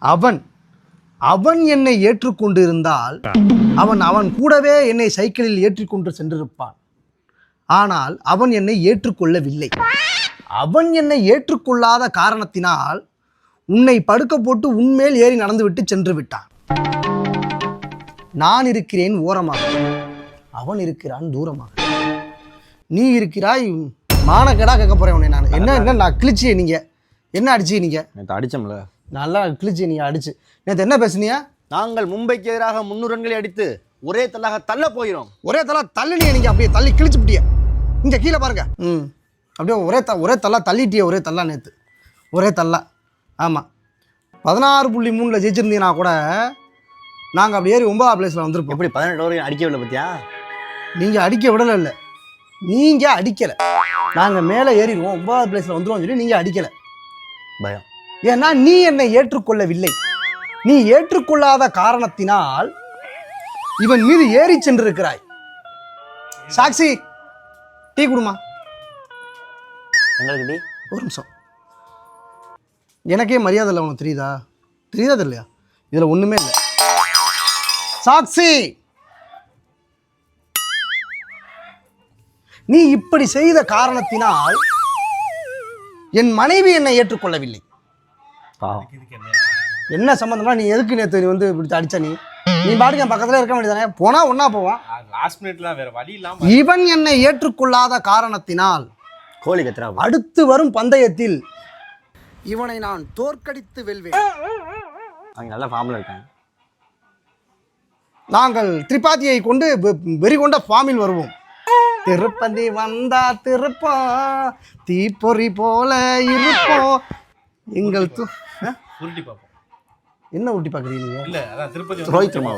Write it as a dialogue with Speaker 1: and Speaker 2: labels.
Speaker 1: அவன் அவன் என்னை ஏற்றுக்கொண்டு இருந்தால் அவன் கூடவே என்னை சைக்கிளில் ஏற்றிக்கொண்டு சென்றிருப்பான். ஆனால் அவன் என்னை ஏற்றுக்கொள்ளவில்லை. அவன் என்னை ஏற்றுக்கொள்ளாத காரணத்தினால் உன்னை படுக்க போட்டு உன்மேல் ஏறி நடந்துவிட்டு சென்று விட்டான். நான் இருக்கிறேன் ஓரமாக, அவன் இருக்கிறான் தூரமாக. நீ இருக்கிறாய் மானக்கடா கேட்க போறேன் உன்னை. நான் என்ன நான் கிழிச்சியே, நீங்க என்ன அடிச்சு? நீங்க
Speaker 2: அடிச்சோம்ல,
Speaker 1: நல்லா கிழிச்சி நீங்க அடிச்சு. நேற்று என்ன பேசுனியா?
Speaker 2: நாங்கள் மும்பைக்கு எதிராக 300 ரன்களை அடித்து ஒரே தள்ளாக தள்ள போகிறோம்.
Speaker 1: ஒரே தள்ளா தள்ளுனிய, நீங்க அப்படியே தள்ளி கிழிச்சு விட்டிய. இங்க கீழே பாருங்க. அப்படியே ஒரே தள்ளா தள்ளிட்டிய. ஒரே தள்ளா நேற்று ஒரே தள்ளா. ஆமாம், 16.3 ஜெயிச்சிருந்தீங்கன்னா கூட நாங்கள் அப்படி ஏறி 9ஆவது பிளேஸில் வந்திருப்போம்.
Speaker 2: எப்படி 18 வரைக்கும் அடிக்கவில்லை பத்தியா?
Speaker 1: நீங்கள் அடிக்க விடலை. இல்லை, நீங்கள் அடிக்கலை. நாங்கள் மேலே ஏறிடுவோம் 9ஆவது பிளேஸில் வந்துடுவோம் சொல்லி நீங்கள் அடிக்கலை.
Speaker 2: பயம்.
Speaker 1: ஏன்னா நீ என்னை ஏற்றுக்கொள்ளவில்லை. நீ ஏற்றுக்கொள்ளாத காரணத்தினால் இவன் மீது ஏறி சென்றிருக்கிறாய். சாக்சி, டீ குடுமா.
Speaker 2: எங்களுக்கு டீ?
Speaker 1: ஒரு நிமிஷம். எனக்கே மரியாதை இல்லை, உனக்கு தெரியுதா? தெரியாத இல்லையா? இதில் ஒன்றுமே இல்லை. சாக்சி, நீ இப்படி செய்த காரணத்தினால் என் மனைவி என்னை ஏற்றுக்கொள்ளவில்லை. என்ன சம்பந்தமா? நீ எதுக்கு நேற்று நீ வந்து இப்படி அடிச்ச? நீ பாட்டுக்கு என் பக்கத்துல இருக்க வேண்டியதானே? போனா ஒன்னா போவான். இவன் என்னை ஏற்றுக்கொள்ளாத காரணத்தினால்
Speaker 2: கோழி கத்துறா.
Speaker 1: அடுத்து வரும் பந்தயத்தில் இவனை நான் தோற்கடித்து வெல்வேன்.
Speaker 2: அவங்க நல்ல ஃபார்ம்ல இருக்காங்க.
Speaker 1: நாங்கள் திரிபாதியை கொண்டு வெறி கொண்ட ஃபார்மில் வருவோம். திருப்பதி வந்தா திருப்போம், தீப்பொறி போல இருப்போம். எங்கள்
Speaker 3: உருட்டி பார்ப்போம்.
Speaker 1: என்ன உருட்டி பார்க்குறீங்க?
Speaker 3: இல்லை, அதான் திருப்பதி
Speaker 2: ரோஹித் சர்மா.